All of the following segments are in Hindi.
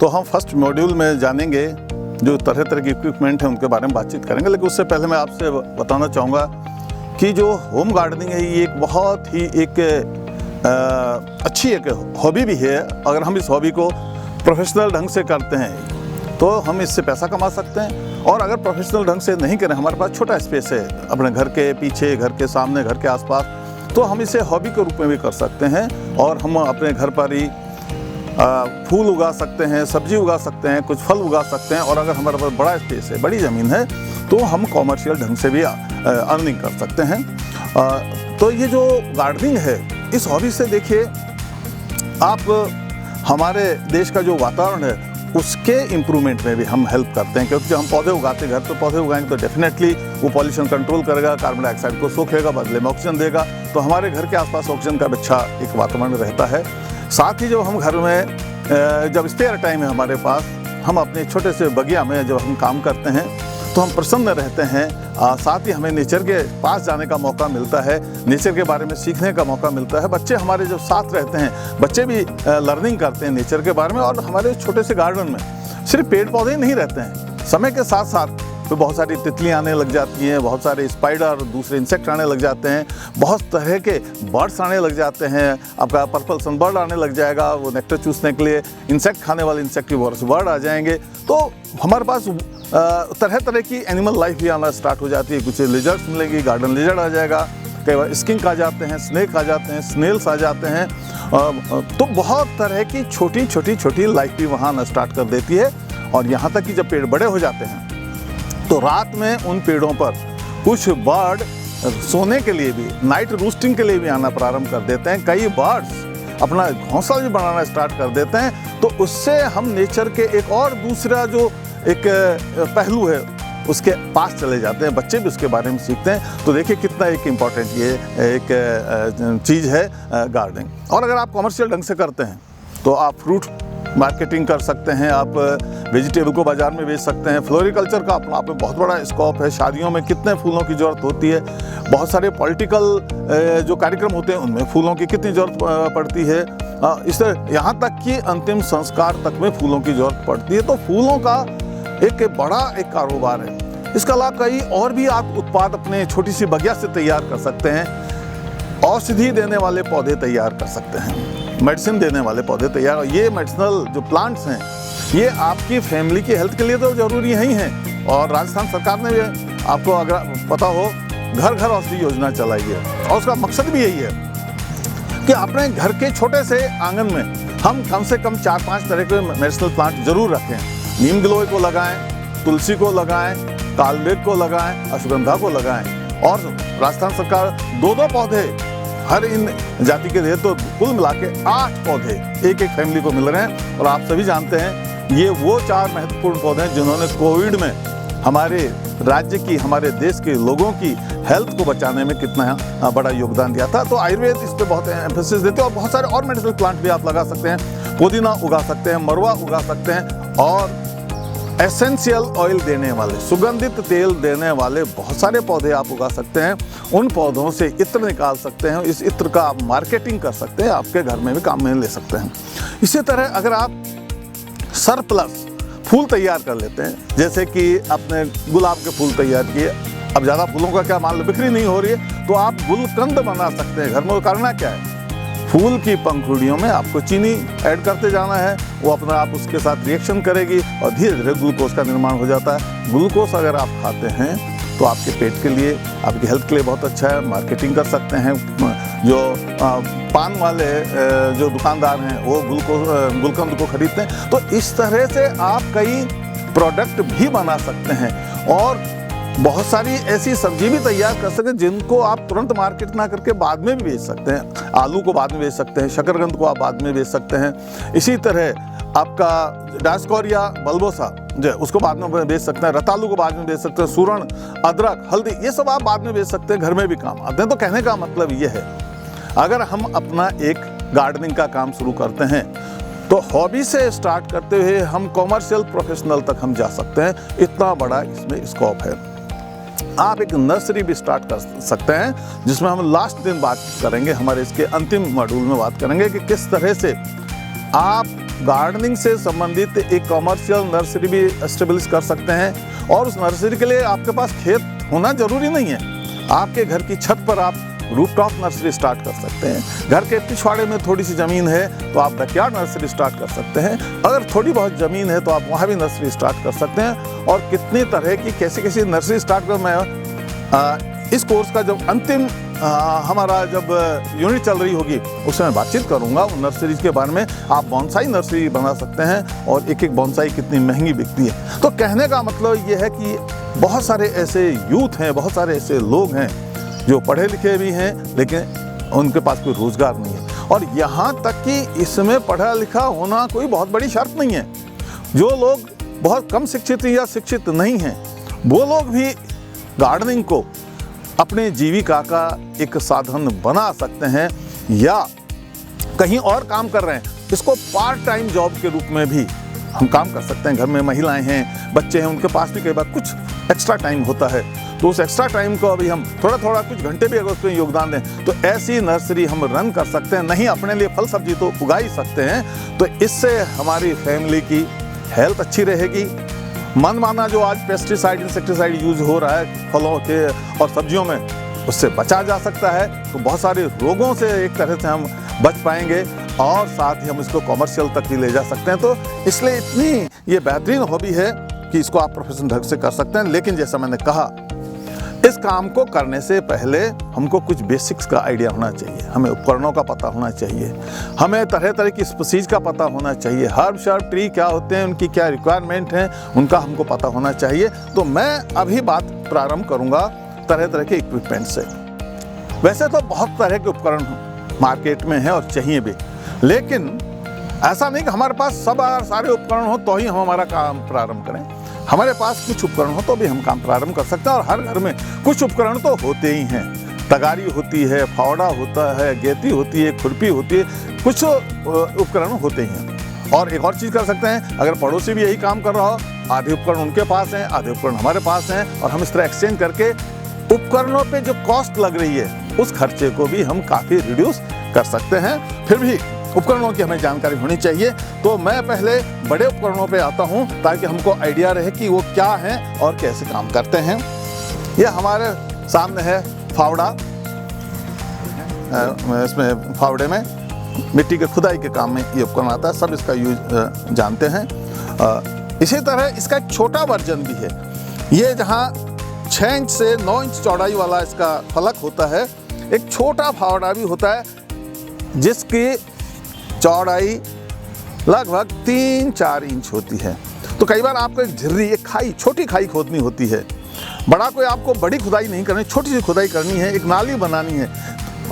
तो हम फर्स्ट मॉड्यूल में जानेंगे जो तरह तरह के इक्विपमेंट हैं उनके बारे में बातचीत करेंगे। लेकिन उससे पहले मैं आपसे बताना चाहूँगा कि जो होम गार्डनिंग है ये एक बहुत ही अच्छी एक हॉबी भी है। अगर हम इस हॉबी को प्रोफेशनल ढंग से करते हैं तो हम इससे पैसा कमा सकते हैं, और अगर प्रोफेशनल ढंग से नहीं करें, हमारे पास छोटा स्पेस है अपने घर के पीछे, घर के सामने, घर के आसपास, तो हम इसे हॉबी के रूप में भी कर सकते हैं। और हम अपने घर पर ही फूल उगा सकते हैं, सब्जी उगा सकते हैं, कुछ फल उगा सकते हैं। और अगर हमारे पास बड़ा स्पेस है, बड़ी ज़मीन है, तो हम कॉमर्शियल ढंग से भी अर्निंग कर सकते हैं। तो ये जो गार्डनिंग है, इस हॉबी से देखिए आप हमारे देश का जो वातावरण है उसके इम्प्रूवमेंट में भी हम हेल्प करते हैं। क्योंकि जब हम पौधे उगाते हैं, घर पे पौधे उगाएंगे तो डेफिनेटली वो पॉल्यूशन कंट्रोल करेगा, कार्बन डाइऑक्साइड को सोखेगा, बदले में ऑक्सीजन देगा। तो हमारे घर के आसपास ऑक्सीजन का अच्छा एक वातावरण रहता है। साथ ही जब हम घर में जब स्पेयर टाइम है हमारे पास, हम अपने छोटे से बगिया में जब हम काम करते हैं तो हम प्रसन्न रहते हैं। साथ ही हमें नेचर के पास जाने का मौका मिलता है, नेचर के बारे में सीखने का मौका मिलता है। बच्चे हमारे जब साथ रहते हैं, बच्चे भी लर्निंग करते हैं नेचर के बारे में। और हमारे छोटे से गार्डन में सिर्फ पेड़ पौधे ही नहीं रहते हैं, समय के साथ साथ तो बहुत सारी तितलियाँ आने लग जाती हैं, बहुत सारे स्पाइडर, दूसरे इंसेक्ट आने लग जाते हैं, बहुत तरह के बर्ड्स आने लग जाते हैं। आपका पर्पल सनबर्ड आने लग जाएगा, वो नेक्टर चूसने के लिए, इंसेक्ट खाने वाले इंसेक्टिवोरस बर्ड आ जाएंगे। तो हमारे पास तरह तरह की एनिमल लाइफ भी आना स्टार्ट हो जाती है। कुछ लिजर्ड्स मिलेंगी, गार्डन लिजर्ड आ जाएगा, कई बार स्किंक आ जाते हैं, स्नेक आ जाते हैं, स्नेल्स आ जाते हैं। तो बहुत तरह की छोटी लाइफ भी वहाँ आना स्टार्ट कर देती है। और यहाँ तक कि जब पेड़ बड़े हो जाते हैं तो रात में उन पेड़ों पर कुछ बर्ड सोने के लिए भी, नाइट रूस्टिंग के लिए भी आना प्रारंभ कर देते हैं। कई बर्ड्स अपना घोंसला भी बनाना स्टार्ट कर देते हैं। तो उससे हम नेचर के एक और दूसरा जो एक पहलू है उसके पास चले जाते हैं, बच्चे भी उसके बारे में सीखते हैं। तो देखिए कितना एक इम्पॉर्टेंट ये एक चीज़ है गार्डनिंग। और अगर आप कॉमर्शियल ढंग से करते हैं तो आप फ्रूट मार्केटिंग कर सकते हैं, आप वेजिटेबल को बाज़ार में बेच सकते हैं। फ्लोरिकल्चर का अपना आप में बहुत बड़ा स्कोप है। शादियों में कितने फूलों की ज़रूरत होती है, बहुत सारे पॉलिटिकल जो कार्यक्रम होते हैं उनमें फूलों की कितनी ज़रूरत पड़ती है। इस तरह यहाँ तक कि अंतिम संस्कार तक में फूलों की ज़रूरत पड़ती है। तो फूलों का एक बड़ा एक कारोबार है। इसके अलावा कई और भी आप उत्पाद अपने छोटी सी बगिया से तैयार कर सकते हैं। औषधि देने वाले पौधे तैयार कर सकते हैं, मेडिसिन देने वाले पौधे तैयार। और ये मेडिसिनल जो प्लांट्स हैं ये आपकी फैमिली की हेल्थ के लिए तो ज़रूरी ही हैं। और राजस्थान सरकार ने भी, आपको अगर पता हो, घर घर औषधि योजना चलाई है। और उसका मकसद भी यही है कि अपने घर के छोटे से आंगन में हम कम से कम 4-5 तरह के मेडिसिनल प्लांट जरूर रखें। नीम गिलोय को लगाएं, तुलसी को लगाएं, कालबेग को लगाएं, अश्वगंधा को लगाएं। और राजस्थान सरकार 2-2 पौधे हर इन जाति के दे, तो कुल मिला के 8 पौधे एक फैमिली को मिल रहे हैं। और आप सभी जानते हैं ये वो 4 महत्वपूर्ण पौधे हैं जिन्होंने कोविड में हमारे राज्य की, हमारे देश के लोगों की हेल्थ को बचाने में कितना बड़ा योगदान दिया था। तो आयुर्वेद इस पर बहुत एम्फेसिस देते हैं। और बहुत सारे और मेडिसिनल प्लांट भी आप लगा सकते हैं, पुदीना उगा सकते हैं, मरवा उगा सकते हैं। और एसेंशियल ऑयल देने वाले, सुगंधित तेल देने वाले बहुत सारे पौधे आप उगा सकते हैं। उन पौधों से इत्र निकाल सकते हैं, इस इत्र का आप मार्केटिंग कर सकते हैं, आपके घर में भी काम में ले सकते हैं। इसी तरह अगर आप सरप्लस फूल तैयार कर लेते हैं, जैसे कि आपने गुलाब के फूल तैयार किए, अब ज़्यादा फूलों का क्या मान लो बिक्री नहीं हो रही है, तो आप गुलकंद बना सकते हैं घर में। करना क्या है, फूल की पंखुड़ियों में आपको चीनी ऐड करते जाना है, वो अपना आप उसके साथ रिएक्शन करेगी और धीरे धीरे ग्लूकोज का निर्माण हो जाता है। ग्लूकोज अगर आप खाते हैं तो आपके पेट के लिए, आपकी हेल्थ के लिए बहुत अच्छा है। मार्केटिंग कर सकते हैं। जो पान वाले जो दुकानदार हैं वो गुलकंद को खरीदते हैं। तो इस तरह से आप कई प्रोडक्ट भी बना सकते हैं। और बहुत सारी ऐसी सब्जी भी तैयार कर सकते हैं जिनको आप तुरंत मार्केट ना करके बाद में भी बेच सकते हैं। आलू को बाद में बेच सकते हैं, शकरकंद को आप बाद में बेच सकते हैं। इसी तरह आपका डायस्कोरिया बल्बोसा जो उसको बाद में बेच सकते हैं, रतालू को बाद में बेच सकते हैं, सूरण, अदरक, हल्दी, ये सब आप बाद में बेच सकते हैं, घर में भी काम आते हैं। तो कहने का मतलब ये है, अगर हम अपना एक गार्डनिंग का काम शुरू करते हैं तो हॉबी से स्टार्ट करते हुए हम कॉमर्शियल प्रोफेशनल तक हम जा सकते हैं। इतना बड़ा इसमें स्कोप है। आप एक नर्सरी भी स्टार्ट कर सकते हैं, जिसमें हम लास्ट दिन बात करेंगे, हमारे इसके अंतिम मॉड्यूल में बात करेंगे कि किस तरह से आप गार्डनिंग से संबंधित एक कमर्शियल नर्सरी भी एस्टेब्लिश कर सकते हैं। और उस नर्सरी के लिए आपके पास खेत होना जरूरी नहीं है, आपके घर की छत पर आप रूफटॉप नर्सरी स्टार्ट कर सकते हैं। घर के पिछवाड़े में थोड़ी सी ज़मीन है तो आप बैकयार्ड नर्सरी स्टार्ट कर सकते हैं। अगर थोड़ी बहुत ज़मीन है तो आप वहाँ भी नर्सरी स्टार्ट कर सकते हैं। और कितनी तरह की कैसी कैसी नर्सरी स्टार्ट कर, मैं इस कोर्स का जब अंतिम हमारा जब यूनिट चल रही होगी उसमें मैं बातचीत करूंगा उन नर्सरीज के बारे में। आप बॉन्साई नर्सरी बना सकते हैं और एक एक बॉन्साई कितनी महंगी बिकती है। तो कहने का मतलब ये है कि बहुत सारे ऐसे यूथ हैं, बहुत सारे ऐसे लोग हैं जो पढ़े लिखे भी हैं लेकिन उनके पास कोई रोजगार नहीं है। और यहाँ तक कि इसमें पढ़ा लिखा होना कोई बहुत बड़ी शर्त नहीं है। जो लोग बहुत कम शिक्षित या शिक्षित नहीं हैं वो लोग भी गार्डनिंग को अपने जीविका का एक साधन बना सकते हैं या कहीं और काम कर रहे हैं, इसको पार्ट टाइम जॉब के रूप में भी हम काम कर सकते हैं। घर में महिलाएं हैं, बच्चे हैं, उनके पास भी कई बार कुछ एक्स्ट्रा टाइम होता है, तो उस एक्स्ट्रा टाइम को अभी हम थोड़ा थोड़ा कुछ घंटे भी अगर उसमें योगदान दें तो ऐसी नर्सरी हम रन कर सकते हैं। नहीं अपने लिए फल सब्जी तो उगा ही सकते हैं, तो इससे हमारी फैमिली की हेल्थ अच्छी रहेगी। मन माना जो आज पेस्टिसाइड इंसेक्टिसाइड यूज हो रहा है फलों के और सब्जियों में, उससे बचा जा सकता है। तो बहुत सारे रोगों से एक तरह से हम बच पाएंगे और साथ ही हम इसको कमर्शियल तक भी ले जा सकते हैं। तो इसलिए इतनी ये बेहतरीन हॉबी है कि इसको आप प्रोफेशनल ढंग से कर सकते हैं। लेकिन जैसा मैंने कहा, इस काम को करने से पहले हमको कुछ बेसिक्स का आइडिया होना चाहिए, हमें उपकरणों का पता होना चाहिए, हमें तरह तरह की स्पीसीज का पता होना चाहिए, हर्ब शर्ब ट्री क्या होते हैं, उनकी क्या रिक्वायरमेंट है, उनका हमको पता होना चाहिए। तो मैं अभी बात प्रारंभ करूंगा तरह तरह के इक्विपमेंट से। वैसे तो बहुत तरह के उपकरण मार्केट में हैं और चाहिए भी, लेकिन ऐसा नहीं कि हमारे पास सब सारे उपकरण हो तो ही हम हमारा काम प्रारंभ करें। हमारे पास कुछ उपकरण हो तो भी हम काम प्रारंभ कर सकते हैं। और हर घर में कुछ उपकरण तो होते ही हैं। तगारी होती है, फावड़ा होता है, गेती होती है, खुरपी होती है, कुछ उपकरण होते ही हैं। और एक और चीज़ कर सकते हैं, अगर पड़ोसी भी यही काम कर रहा हो, आधे उपकरण उनके पास हैं, आधे उपकरण हमारे पास हैं, और हम इस तरह एक्सचेंज करके उपकरणों पे जो कॉस्ट लग रही है उस खर्चे को भी हम काफ़ी रिड्यूस कर सकते हैं। फिर भी उपकरणों की हमें जानकारी होनी चाहिए। तो मैं पहले बड़े उपकरणों पे आता हूं ताकि हमको आइडिया रहे कि वो क्या हैं और कैसे काम करते हैं। ये हमारे सामने है फावड़ा। इसमें फावड़े में मिट्टी के खुदाई के काम में ये उपकरण आता है, सब इसका यूज जानते हैं। इसी तरह इसका एक छोटा वर्जन भी है। ये जहाँ 6 इंच से 9 इंच चौड़ाई वाला इसका फलक होता है, एक छोटा फावड़ा भी होता है जिसकी चौड़ाई लगभग 3-4 इंच होती है। तो कई बार आपको एक झिर्री, एक खाई, छोटी खाई खोदनी होती है। बड़ा कोई आपको बड़ी खुदाई नहीं करनी, छोटी सी खुदाई करनी है, एक नाली बनानी है,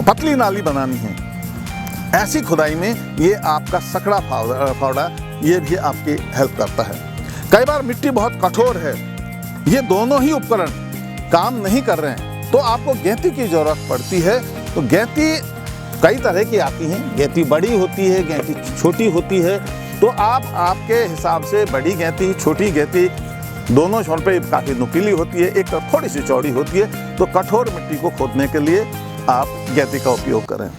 पतली नाली बनानी है। ऐसी खुदाई में ये आपका सकड़ा फावड़ा ये भी आपकी हेल्प करता है। कई बार मिट्टी बहुत कठोर है, ये दोनों ही उपकरण काम नहीं कर रहे हैं तो आपको गेंती की जरूरत पड़ती है। तो गेंती कई तरह की आती हैं, गेंती बड़ी होती है, गेंती छोटी होती है। तो आप आपके हिसाब से बड़ी गेंती, छोटी गेंती दोनों छोर पे काफ़ी नुकीली होती है, एक थोड़ी सी चौड़ी होती है। तो कठोर मिट्टी को खोदने के लिए आप गेंती का उपयोग करें।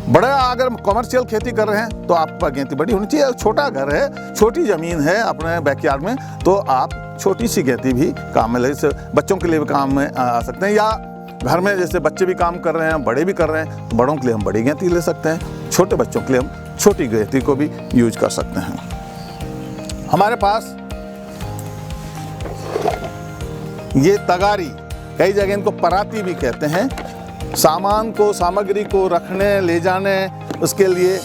बड़ा अगर कमर्शियल खेती कर रहे हैं तो आपका गेंती बड़ी होनी चाहिए। छोटा घर है, छोटी ज़मीन है अपने बैकयार्ड में, तो आप छोटी सी गेंती भी काम में ले, बच्चों के लिए भी काम में आ सकते हैं। या घर में जैसे बच्चे भी काम कर रहे हैं, बड़े भी कर रहे हैं, तो बड़ों के लिए हम बड़ी गेंती ले सकते हैं, छोटे बच्चों के लिए हम छोटी गेंती को भी यूज कर सकते हैं। हमारे पास ये तगारी, कई जगह इनको पराती भी कहते हैं, सामान को, सामग्री को रखने ले जाने उसके लिए।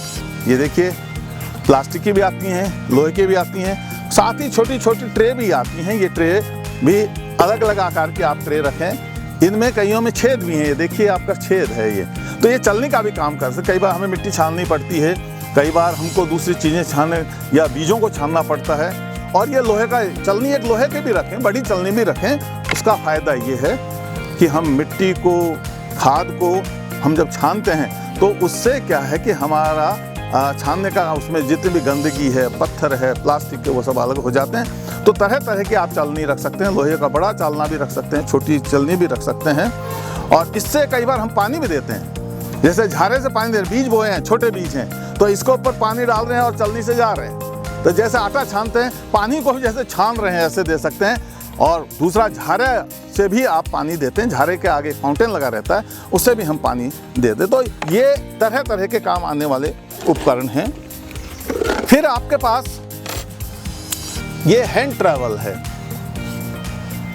ये देखिए प्लास्टिक की भी आती हैं, लोहे की भी आती हैं, साथ ही छोटी छोटी ट्रे भी आती हैं। ये ट्रे भी अलग अलग आकार के आप ट्रे रखें, इनमें कईयों में छेद भी हैं। ये देखिए आपका छेद है ये, तो ये चलने का भी काम कर सकते। कई बार हमें मिट्टी छाननी पड़ती है, कई बार हमको दूसरी चीज़ें छानने या बीजों को छानना पड़ता है। और ये लोहे का चलनी, एक लोहे के भी रखें, बड़ी चलनी भी रखें। उसका फ़ायदा ये है कि हम मिट्टी को, खाद को हम जब छानते हैं तो उससे क्या है कि हमारा छानने का उसमें जितनी भी गंदगी है, पत्थर है, प्लास्टिक के, वो सब अलग हो जाते हैं। तो तरह तरह की आप चालनी रख सकते हैं, लोहे का बड़ा चालना भी रख सकते हैं, छोटी चलनी भी रख सकते हैं। और इससे कई बार हम पानी भी देते हैं, जैसे झारे से पानी दे, बीज बोए हैं, छोटे बीज हैं, तो इसके ऊपर पानी डाल रहे हैं और चलनी से जा रहे हैं। तो जैसे आटा छानते हैं, पानी को भी जैसे छान रहे हैं ऐसे दे सकते हैं। और दूसरा, झारे से भी आप पानी देते हैं, झारे के आगे फाउंटेन लगा रहता है, उससे भी हम पानी देते। तो ये तरह तरह के काम आने वाले उपकरण हैं। फिर आपके पास ये हैंड ट्रैवल है।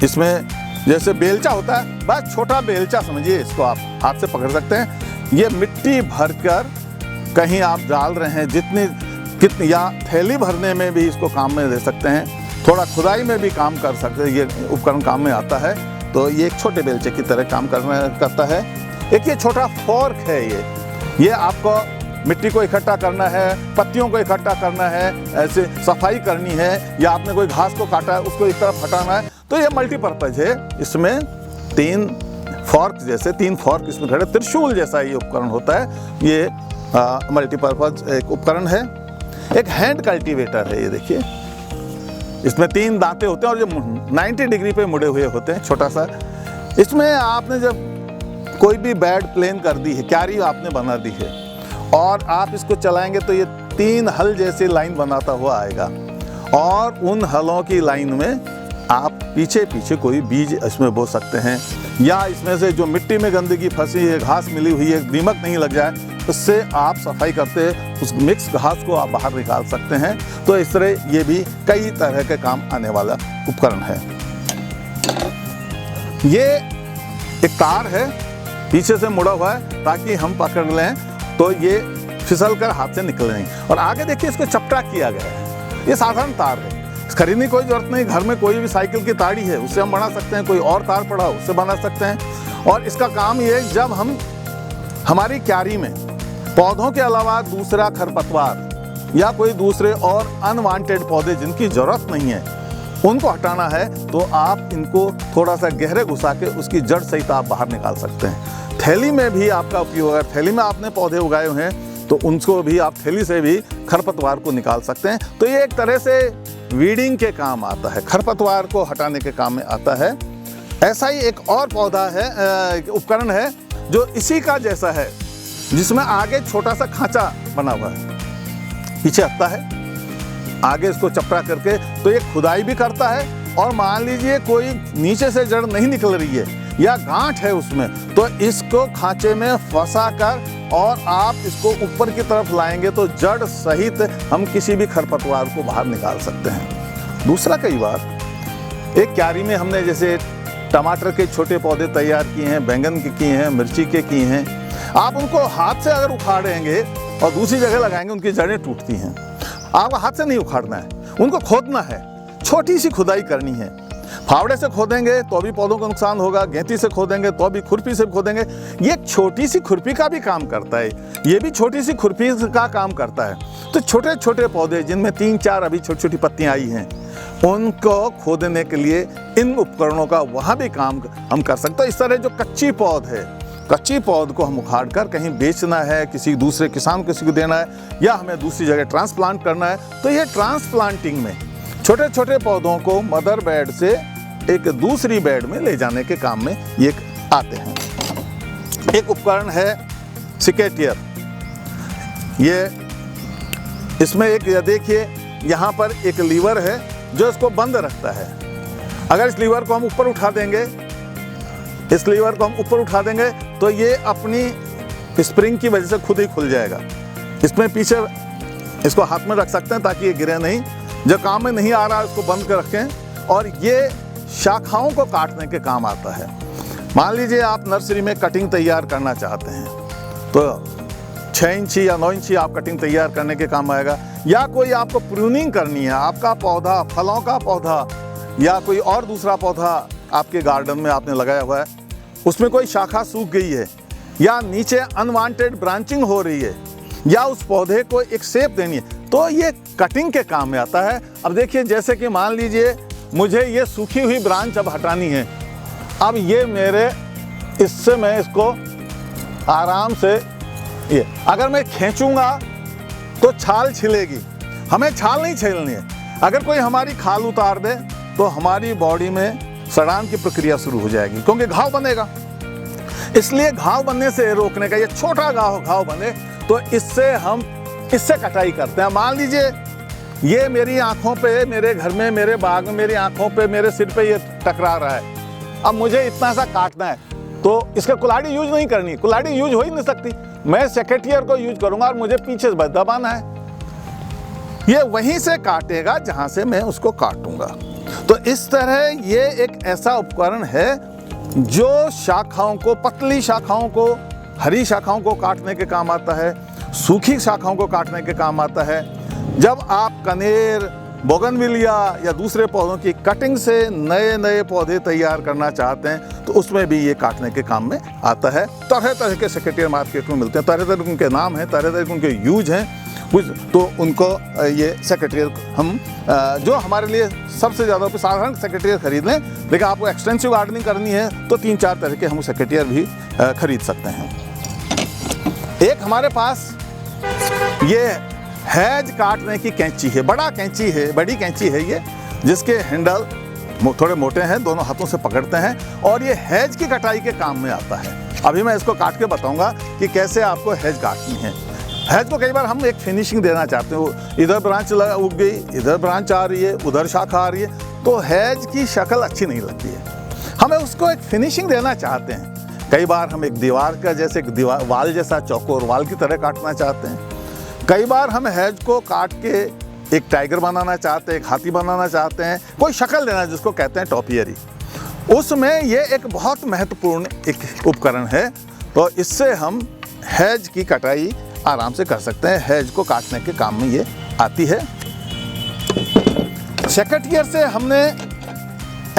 इसमें जैसे बेलचा होता है, बस छोटा बेलचा समझिए इसको, आप हाथ से पकड़ सकते हैं। ये मिट्टी भरकर कहीं आप डाल रहे हैं, कितनी या थैली भरने में भी इसको काम में ले सकते हैं। थोड़ा खुदाई में भी काम कर सकते हैं, ये उपकरण काम में आता है। तो ये एक छोटे बेलचे की तरह काम करता है। एक ये छोटा फोर्क है, ये आपको मिट्टी को इकट्ठा करना है, पत्तियों को इकट्ठा करना है, ऐसे सफाई करनी है, या आपने कोई घास को काटा है उसको एक तरफ हटाना है। तो ये मल्टीपर्पज़ है। इसमें 3 फोर्क इसमें खड़े, त्रिशूल जैसा ये उपकरण होता है। ये मल्टीपर्पज़ एक उपकरण है। एक हैंड कल्टीवेटर है, ये देखिए, इसमें 3 दांते होते हैं और जो 90 डिग्री पे मुड़े हुए होते हैं, छोटा सा। इसमें आपने जब कोई भी बेड प्लेन कर दी है, क्यारी आपने बना दी है, और आप इसको चलाएंगे तो ये 3 हल जैसी लाइन बनाता हुआ आएगा। और उन हलों की लाइन में आप पीछे पीछे कोई बीज इसमें बो सकते हैं, या इसमें से जो मिट्टी में गंदगी फंसी है, घास मिली हुई है, दीमक नहीं लग जाए, उससे आप सफाई करते उस मिक्स घास को आप बाहर निकाल सकते हैं। तो इस तरह ये भी कई तरह के काम आने वाला उपकरण है। ये एक तार है, पीछे से मुड़ा हुआ है ताकि हम पकड़ लें तो ये फिसल कर हाथ से निकले नहीं। और आगे देखिए, इसको चपटा किया गया है। ये साधारण तार है, खरीदने की कोई जरूरत नहीं। घर में कोई भी साइकिल की ताड़ी है, उससे हम बना सकते हैं। कोई और तार पड़ा उससे बना सकते हैं। और इसका काम ये, जब हम हमारी क्यारी में पौधों के अलावा दूसरा खरपतवार या कोई दूसरे और अनवांटेड पौधे जिनकी ज़रूरत नहीं है उनको हटाना है, तो आप इनको थोड़ा सा गहरे घुसा के उसकी जड़ सहित आप बाहर निकाल सकते हैं। थैली में भी आपका उपयोग है। थैली में आपने पौधे उगाए हुए हैं तो उनको भी आप थैली से भी खरपतवार को निकाल सकते हैं। तो ये एक तरह से वीडिंग के काम आता है, खरपतवार को हटाने के काम में आता है। ऐसा ही एक और पौधा है, उपकरण है जो इसी का जैसा है, जिसमें आगे छोटा सा खांचा बना हुआ है, पीछे हटता है, आगे इसको चपटा करके। तो ये खुदाई भी करता है। और मान लीजिए कोई नीचे से जड़ नहीं निकल रही है या गांठ है उसमें, तो इसको खांचे में फंसा कर और आप इसको ऊपर की तरफ लाएंगे तो जड़ सहित हम किसी भी खरपतवार को बाहर निकाल सकते हैं। दूसरा, कई बार एक क्यारी में हमने जैसे टमाटर के छोटे पौधे तैयार किए हैं, बैंगन के किए हैं, मिर्ची के किए हैं। आप उनको हाथ से अगर उखाड़ेंगे और दूसरी जगह लगाएंगे, उनकी जड़ें टूटती हैं। आपको हाथ से नहीं उखाड़ना है, उनको खोदना है, छोटी सी खुदाई करनी है। फावड़े से खोदेंगे तो भी पौधों को नुकसान होगा, गेंती से खोदेंगे तो भी, खुरपी से खोदेंगे। ये एक छोटी सी खुरपी का भी काम करता है, ये भी छोटी सी खुरपी का काम करता है। तो छोटे छोटे पौधे जिनमें 3-4 अभी छोटी छोटी पत्तियां आई हैं, उनको खोदने के लिए इन उपकरणों का वहाँ भी काम हम कर सकते हैं। इस तरह जो कच्ची पौध है, कच्ची पौध को हम उखाड़ कर कहीं बेचना है, किसी दूसरे किसान को किसी को देना है, या हमें दूसरी जगह ट्रांसप्लांट करना है, तो ये ट्रांसप्लांटिंग में छोटे छोटे पौधों को मदर बेड से एक दूसरी बेड में ले जाने के काम में ये आते हैं। एक उपकरण है सिकेटियर। ये इसमें एक, देखिए यहाँ पर एक लीवर है जो इसको बंद रखता है। अगर इस लीवर को हम ऊपर उठा देंगे, इस लीवर को हम ऊपर उठा देंगे तो ये अपनी स्प्रिंग की वजह से खुद ही खुल जाएगा। इसमें पीछे इसको हाथ में रख सकते हैं ताकि ये गिरे नहीं। जो काम में नहीं आ रहा है उसको बंद कर रखें। और ये शाखाओं को काटने के काम आता है। मान लीजिए आप नर्सरी में कटिंग तैयार करना चाहते हैं, तो 6 इंची या 9 इंची आप कटिंग तैयार करने के काम आएगा। या कोई आपको प्रूनिंग करनी है, आपका पौधा, फलों का पौधा या कोई और दूसरा पौधा आपके गार्डन में आपने लगाया हुआ है, उसमें कोई शाखा सूख गई है या नीचे अनवांटेड ब्रांचिंग हो रही है, या उस पौधे को एक शेप देनी है, तो ये कटिंग के काम में आता है। अब देखिए, जैसे कि मान लीजिए मुझे ये सूखी हुई ब्रांच अब हटानी है। अब ये मेरे, इससे मैं इसको आराम से, ये अगर मैं खींचूंगा तो छाल छिलेगी। हमें छाल नहीं छीलनी है। अगर कोई हमारी खाल उतार दे तो हमारी बॉडी में सड़ान की प्रक्रिया शुरू हो जाएगी, क्योंकि घाव बनेगा। इसलिए घाव बनने से रोकने का, ये छोटा घाव बने तो इससे हम इससे कटाई करते हैं। मान लीजिए ये मेरी आंखों पे, मेरे घर में, मेरे बाग में, मेरी आंखों पे, मेरे सिर पे ये टकरा रहा है, अब मुझे इतना सा काटना है, तो इसका कुल्हाड़ी यूज नहीं करनी, कुल्हाड़ी यूज हो ही नहीं सकती, मैं सेकेटियर को यूज करूंगा और मुझे पीछे से दबाना है, ये वहीं से काटेगा जहां से मैं उसको काटूंगा। तो इस तरह ये एक ऐसा उपकरण है जो शाखाओं को, पतली शाखाओं को, हरी शाखाओं को काटने के काम आता है, सूखी शाखाओं को काटने के काम आता है। जब आप कनेर, बोगनविलिया या दूसरे पौधों की कटिंग से नए नए पौधे तैयार करना चाहते हैं तो उसमें भी ये काटने के काम में आता है। तरह तरह के सेकेटियर मार्केट में मिलते हैं, तरह तरह उनके नाम हैं, तरह तरह उनके यूज हैं, तो उनको ये सेकेटियर हम जो हमारे लिए सबसे ज़्यादा साधारण सेकेटियर खरीद लें, लेकिन आपको एक्सटेंसिव गार्डनिंग करनी है तो 3-4 तरह के हम सेकेटियर भी खरीद सकते हैं। एक हमारे पास ये हैज काटने की कैंची है, बड़ी कैंची है ये, जिसके हैंडल थोड़े मोटे हैं, दोनों हाथों से पकड़ते हैं और ये हैज की कटाई के काम में आता है। अभी मैं इसको काट के बताऊंगा कि कैसे आपको हैज काटनी है। हैज को कई बार हम एक फिनिशिंग देना चाहते हैं, इधर ब्रांच उग गई, इधर ब्रांच आ रही है, उधर शाखा आ रही है, तो हैज की शक्ल अच्छी नहीं लगती है, हमें उसको एक फिनिशिंग देना चाहते हैं। कई बार हम एक दीवार का जैसे वाल जैसा चौकोर वाल की तरह काटना चाहते हैं, कई बार हम हैज को काट के एक टाइगर बनाना चाहते हैं, एक हाथी बनाना चाहते हैं, कोई शक्ल देना जिसको कहते हैं टॉपियरी, उसमें ये एक बहुत महत्वपूर्ण एक उपकरण है। तो इससे हम हैज की कटाई आराम से कर सकते हैं, हैज को काटने के काम में ये आती है। सेकेटियर से हमने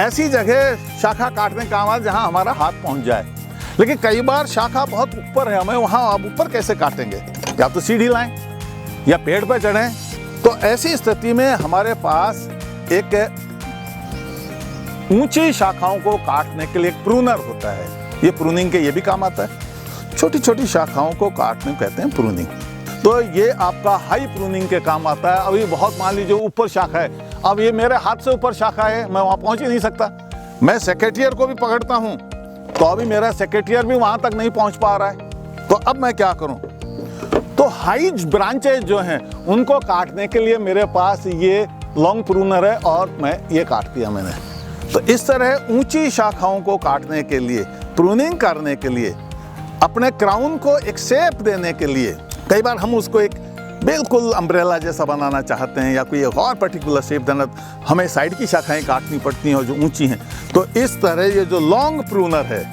ऐसी जगह शाखा काटने का काम जहां हमारा हाथ पहुंच जाए, लेकिन कई बार शाखा बहुत ऊपर है, हमें वहां आप ऊपर कैसे काटेंगे, या तो सीढ़ी लाएं या पेड़ पर चढ़ें, तो ऐसी स्थिति में हमारे पास एक ऊंची शाखाओं को काटने के लिए एक प्रूनर होता है, ये प्रूनिंग के ये भी काम आता है, छोटी छोटी शाखाओं को काटने को कहते हैं प्रूनिंग। तो ये आपका हाई प्रूनिंग के काम आता है। अभी बहुत मान लीजिए ऊपर शाखा है, अब ये मेरे हाथ से ऊपर शाखा है, मैं वहां पहुंच ही नहीं सकता, मैं सेकेटियर को भी पकड़ता हूं तो अभी मेरा सेकेटियर भी वहां तक नहीं पहुंच पा रहा है, तो अब मैं क्या करूं, तो हाई ब्रांचेज जो हैं उनको काटने के लिए मेरे पास ये लॉन्ग प्रूनर है और मैं ये काट दिया मैंने। तो इस तरह ऊंची शाखाओं को काटने के लिए, प्रूनिंग करने के लिए, अपने क्राउन को एक शेप देने के लिए, कई बार हम उसको एक बिल्कुल अम्ब्रेला जैसा बनाना चाहते हैं या कोई एक और पर्टिकुलर शेप देना, हमें साइड की शाखाएं काटनी पड़ती हैं और जो ऊंची हैं, तो इस तरह ये जो लॉन्ग प्रूनर है,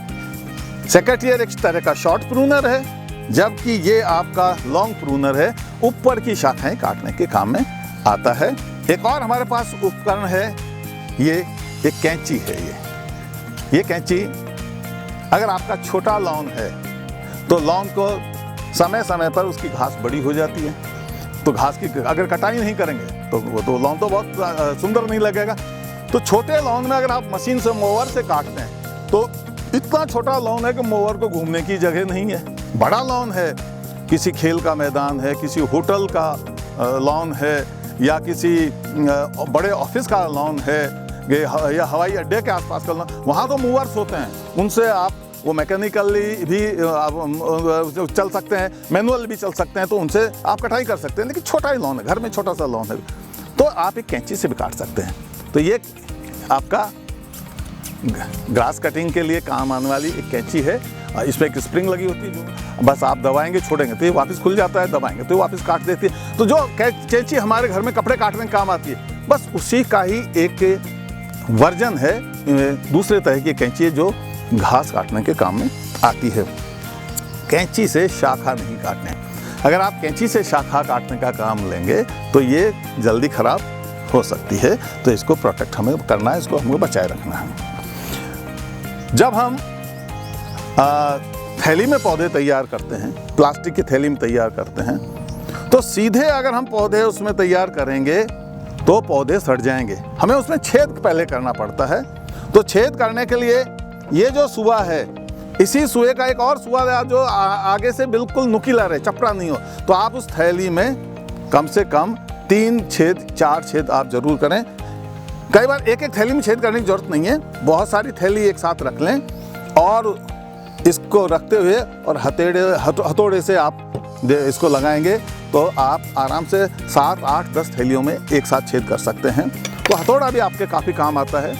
सेकेटियर एक तरह का शॉर्ट प्रूनर है, जबकि ये आपका लॉन्ग प्रूनर है, ऊपर की शाखाएं काटने के काम में आता है। एक और हमारे पास उपकरण है, ये एक कैंची है। ये कैंची, अगर आपका छोटा लॉन है तो लॉन को समय समय पर उसकी घास बड़ी हो जाती है, तो घास की अगर कटाई नहीं करेंगे तो वो तो लॉन तो बहुत सुंदर नहीं लगेगा। तो छोटे लॉन में अगर आप मशीन से, मोवर से काटते हैं तो इतना छोटा लॉन है कि मोवर को घूमने की जगह नहीं है। बड़ा लॉन है, किसी खेल का मैदान है, किसी होटल का लॉन है, या किसी बड़े ऑफिस का लॉन है, या हवाई अड्डे के आसपास का लॉन, वहाँ तो मूवर्स होते हैं, उनसे आप वो मैकेनिकली भी चल सकते हैं, मैनुअल भी चल सकते हैं, तो उनसे आप कटाई कर सकते हैं। लेकिन छोटा ही लॉन है, घर में छोटा सा लॉन है, तो आप एक कैंची से भी काट सकते हैं। तो ये आपका ग्रास कटिंग के लिए काम आने वाली एक कैंची है। इसमें एक स्प्रिंग लगी होती है, जो बस आप दबाएंगे, छोड़ेंगे तो ये वापस खुल जाता है, दबाएंगे तो ये वापस काट देती है। तो जो कैंची हमारे घर में कपड़े काटने का काम आती है, बस उसी का ही एक वर्जन है, दूसरे तरह की कैंची है जो घास काटने के काम में आती है। कैंची से शाखा नहीं काटने, अगर आप कैंची से शाखा काटने का काम लेंगे तो ये जल्दी खराब हो सकती है, तो इसको प्रोटेक्ट हमें करना है, इसको हमें बचाए रखना है। जब हम थैली में पौधे तैयार करते हैं, प्लास्टिक की थैली में तैयार करते हैं, तो सीधे अगर हम पौधे उसमें तैयार करेंगे तो पौधे सड़ जाएंगे, हमें उसमें छेद पहले करना पड़ता है। तो छेद करने के लिए ये जो सुआ है, इसी सुए का एक और सुआ जो आगे से बिल्कुल नुकीला रहे, चपड़ा नहीं हो, तो आप उस थैली में कम से कम 3 छेद 4 छेद आप जरूर करें। कई बार एक एक थैली में छेद करने की जरूरत नहीं है, बहुत सारी थैली एक साथ रख लें और इसको रखते हुए और हथौड़े से आप इसको लगाएंगे तो आप आराम से 7, 8, 10 थैलियों में एक साथ छेद कर सकते हैं। तो हथौड़ा भी आपके काफ़ी काम आता है।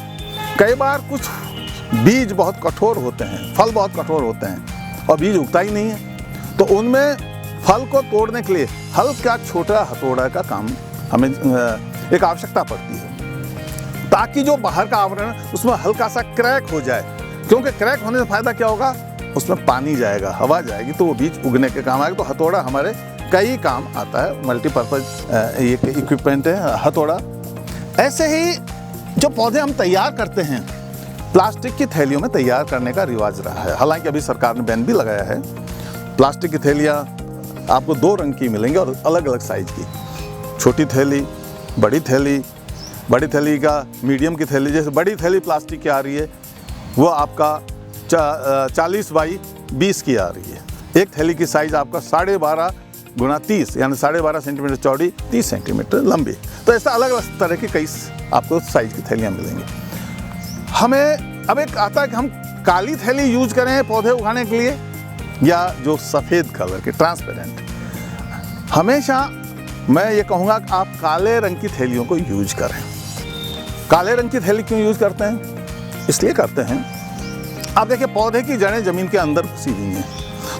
कई बार कुछ बीज बहुत कठोर होते हैं, फल बहुत कठोर होते हैं और बीज उगता ही नहीं है, तो उनमें फल को तोड़ने के लिए हल्का छोटा हथौड़ा का काम हमें एक आवश्यकता पड़ती है, ताकि जो बाहर का आवरण उसमें हल्का सा क्रैक हो जाए। क्योंकि क्रैक होने से फायदा क्या होगा, उसमें पानी जाएगा, हवा जाएगी, तो वो बीज उगने के काम आएगा। तो हथौड़ा हमारे कई काम आता है, मल्टीपर्पज़ ये इक्विपमेंट है हथौड़ा। ऐसे ही जो पौधे हम तैयार करते हैं, प्लास्टिक की थैलियों में तैयार करने का रिवाज रहा है। हालांकि अभी सरकार ने बैन भी लगाया है। प्लास्टिक की थैलियाँ आपको 2 रंग की मिलेंगी और अलग अलग साइज की, छोटी थैली, बड़ी थैली। बड़ी थैली का मीडियम की थैली, जैसे बड़ी थैली प्लास्टिक की आ रही है वो आपका 40 बाई 20 की आ रही है। एक थैली की साइज़ आपका 12.5 गुणा 30 यानी 12.5 सेंटीमीटर चौड़ी, 30 सेंटीमीटर लंबी। तो ऐसा अलग अलग तरह की कई आपको साइज़ की थैलियाँ मिलेंगी। हमें अब एक आता है कि हम काली थैली यूज करें पौधे उगाने के लिए या जो सफ़ेद कलर की ट्रांसपेरेंट। हमेशा मैं ये कहूँगा कि आप काले रंग की थैलियों को यूज करें। काले रंग की थैली क्यों यूज करते हैं? इसलिए करते हैं, आप देखिए पौधे की जड़ें ज़मीन के अंदर घुसी हुई हैं,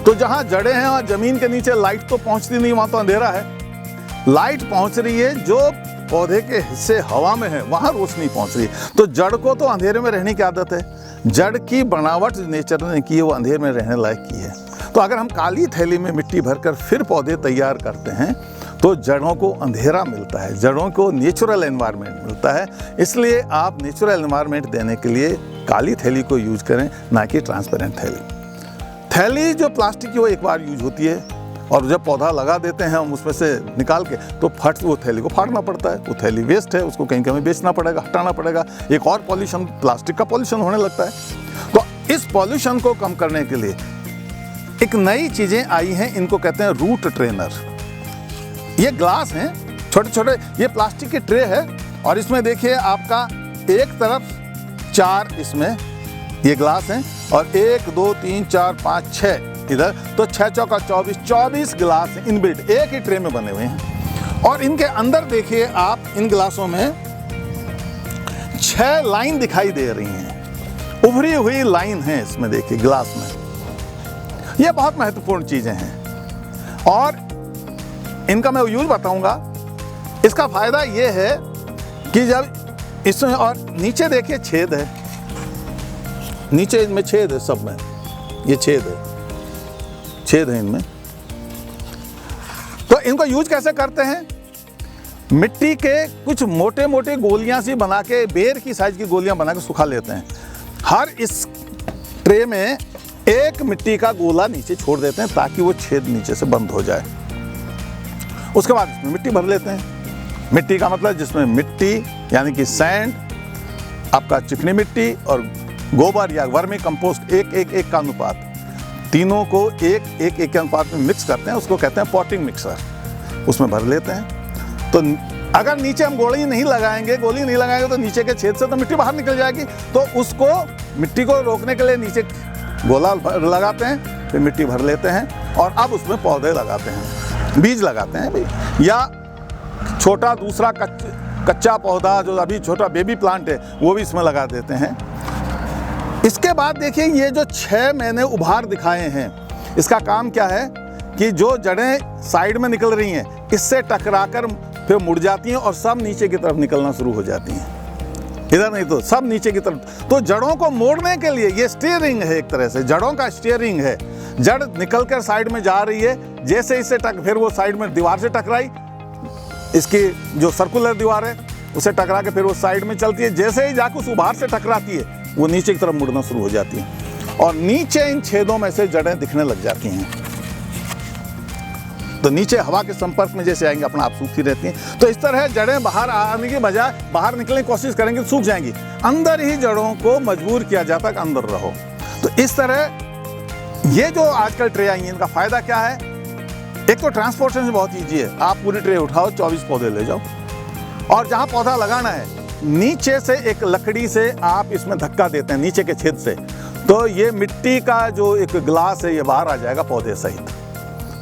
तो जहाँ जड़ें हैं और ज़मीन के नीचे लाइट तो पहुँचती नहीं, वहाँ तो अंधेरा है। लाइट पहुँच रही है, जो पौधे के हिस्से हवा में है वहाँ रोशनी पहुँच रही है। तो जड़ को तो अंधेरे में रहने की आदत है, जड़ की बनावट नेचर ने की है, वो अंधेरे में रहने लायक की है। तो अगर हम काली थैली में मिट्टी भरकर फिर पौधे तैयार करते हैं तो जड़ों को अंधेरा मिलता है, जड़ों को नेचुरल एनवायरनमेंट मिलता है। इसलिए आप नेचुरल एनवायरनमेंट देने के लिए काली थैली को यूज करें, ना कि ट्रांसपेरेंट थैली। थैली जो प्लास्टिक की वो एक बार यूज होती है और जब पौधा लगा देते हैं हम उसमें से निकाल के, तो वो थैली को फाड़ना पड़ता है। वो थैली वेस्ट है, उसको कहीं कहीं बेचना पड़ेगा, हटाना पड़ेगा। एक और पॉल्यूशन, प्लास्टिक का पॉल्यूशन होने लगता है। तो इस पॉल्यूशन को कम करने के लिए एक नई चीज़ें आई हैं, इनको कहते हैं रूट ट्रेनर। ये ग्लास हैं छोटे छोटे, ये प्लास्टिक के ट्रे है और इसमें देखिए आपका एक तरफ 4 इसमें ये ग्लास हैं और 1, 2, 3, 4, 5, 6 इधर, तो 6 चौका 24 ग्लास हैं इनबिल्ट, एक ही ट्रे में बने हुए हैं। और इनके अंदर देखिए आप इन ग्लासों में 6 लाइन दिखाई दे रही हैं, उभरी हुई लाइन है इसमें देखिए ग्लास में। ये बहुत महत्वपूर्ण चीज़ें हैं और इनका मैं यूज बताऊंगा। इसका फ़ायदा ये है कि जब इसमें, और नीचे देखिए छेद है, नीचे इनमें छेद है, सब में ये छेद है इनमें। तो इनको यूज कैसे करते हैं? मिट्टी के कुछ मोटे मोटे गोलियां सी बना के, बेर की साइज की गोलियां बना के सुखा लेते हैं। हर इस ट्रे में एक मिट्टी का गोला नीचे छोड़ देते हैं ताकि वो छेद नीचे से बंद हो जाए। उसके बाद इसमें मिट्टी भर लेते हैं। मिट्टी का मतलब जिसमें मिट्टी यानी कि सैंड, आपका चिकनी मिट्टी और गोबर या वर्मी कंपोस्ट, एक का अनुपात, तीनों को एक के अनुपात में मिक्स करते हैं, उसको कहते हैं पॉटिंग मिक्सर। उसमें भर लेते हैं। तो अगर नीचे हम गोली नहीं लगाएंगे तो नीचे के छेद से तो मिट्टी बाहर निकल जाएगी। तो उसको, मिट्टी को रोकने के लिए नीचे गोला लगाते हैं, फिर मिट्टी भर लेते हैं और अब उसमें पौधे लगाते हैं, बीज लगाते हैं भाई, या छोटा दूसरा कच्चा पौधा जो अभी छोटा बेबी प्लांट है वो भी इसमें लगा देते हैं। इसके बाद देखिए ये जो 6 मैंने उभार दिखाए हैं, इसका काम क्या है कि जो जड़ें साइड में निकल रही हैं इससे टकराकर फिर मुड़ जाती हैं और सब नीचे की तरफ निकलना शुरू हो जाती हैं, इधर नहीं तो सब नीचे की तरफ। तो जड़ों को मोड़ने के लिए ये स्टीयरिंग है, एक तरह से जड़ों का स्टीयरिंग है। जड़ निकलकर साइड में जा रही है, जैसे इससे फिर वो साइड में दीवार से टकराई, इसकी जो सर्कुलर दीवार है उसे टकरा के फिर वो साइड में चलती है, जैसे ही जाकर उस उभार से टकराती है वो नीचे की तरफ मुड़ना शुरू हो जाती है और नीचे इन छेदों में से जड़ें दिखने लग जाती हैं। तो नीचे हवा के संपर्क में जैसे आएंगे अपना आप सूखती रहती हैं। तो इस तरह जड़ें बाहर आने की बजाय बाहर निकलने की कोशिश करेंगे तो सूख जाएंगी, अंदर ही जड़ों को मजबूर किया जाता है कि अंदर रहो। तो इस तरह ये जो आजकल ट्रे आई हैं इनका फ़ायदा क्या है? एक तो ट्रांसपोर्टेशन बहुत ईजी है, आप पूरी ट्रे उठाओ, 24 पौधे ले जाओ और जहाँ पौधा लगाना है नीचे से एक लकड़ी से आप इसमें धक्का देते हैं नीचे के छेद से, तो ये मिट्टी का जो एक गिलास है ये बाहर आ जाएगा पौधे सहित।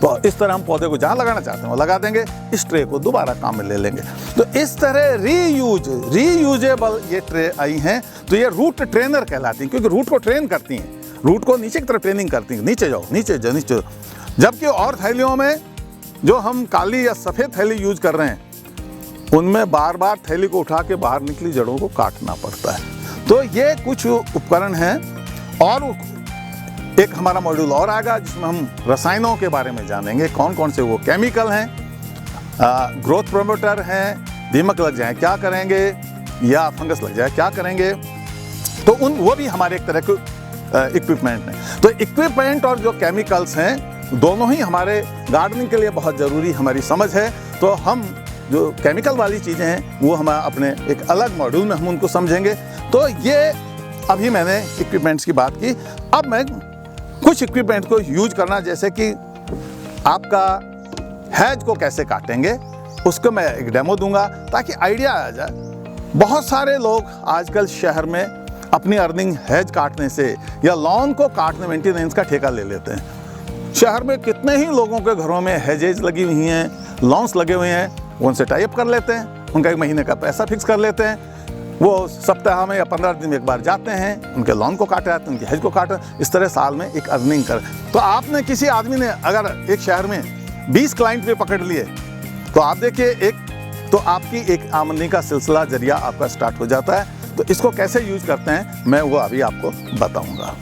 तो इस तरह हम पौधे को जहाँ लगाना चाहते हैं वो लगा देंगे, इस ट्रे को दोबारा काम में ले लेंगे। तो इस तरह रीयूजेबल ये ट्रे आई हैं। तो ये रूट ट्रेनर कहलाती हैं, क्योंकि रूट को ट्रेन करती हैं, रूट को नीचे की तरफ ट्रेनिंग करती हैं, नीचे जाओ नीचे जाओ नीचे जाओ। जबकि और थैलियों में जो हम काली या सफ़ेद थैली यूज कर रहे हैं उनमें बार बार थैली को उठा के बाहर निकली जड़ों को काटना पड़ता है। तो ये कुछ उपकरण हैं। और एक हमारा मॉड्यूल और आएगा जिसमें हम रसायनों के बारे में जानेंगे, कौन कौन से वो केमिकल हैं, ग्रोथ प्रोमोटर हैं, दीमक लग जाए क्या करेंगे, या फंगस लग जाए क्या करेंगे। तो वो भी हमारे एक तरह के इक्विपमेंट हैं। तो इक्विपमेंट और जो केमिकल्स हैं दोनों ही हमारे गार्डनिंग के लिए बहुत ज़रूरी हमारी समझ है। तो हम जो केमिकल वाली चीज़ें हैं वो हम अपने एक अलग मॉड्यूल में हम उनको समझेंगे। तो ये अभी मैंने इक्विपमेंट्स की बात की। अब मैं कुछ इक्विपमेंट को यूज करना, जैसे कि आपका हैज को कैसे काटेंगे उसको मैं एक डेमो दूंगा ताकि आइडिया आ जाए। बहुत सारे लोग आजकल शहर में अपनी अर्निंग हैज काटने से या लॉन को काटने मेंटेनेंस का ठेका ले लेते हैं। शहर में कितने ही लोगों के घरों में हैजेज लगी हुई हैं, लॉन्स लगे हुए हैं, उनसे टाई अप कर लेते हैं, उनका एक महीने का पैसा फिक्स कर लेते हैं। वो सप्ताह में या 15 दिन में एक बार जाते हैं, उनके लॉन को काटे आते हैं, उनकी हेज को काटे, इस तरह साल में एक अर्निंग कर। तो आपने किसी आदमी ने अगर एक शहर में 20 क्लाइंट भी पकड़ लिए तो आप देखिए तो आपकी एक आमदनी का सिलसिला जरिया आपका स्टार्ट हो जाता है। तो इसको कैसे यूज करते हैं मैं वो अभी आपको बताऊंगा।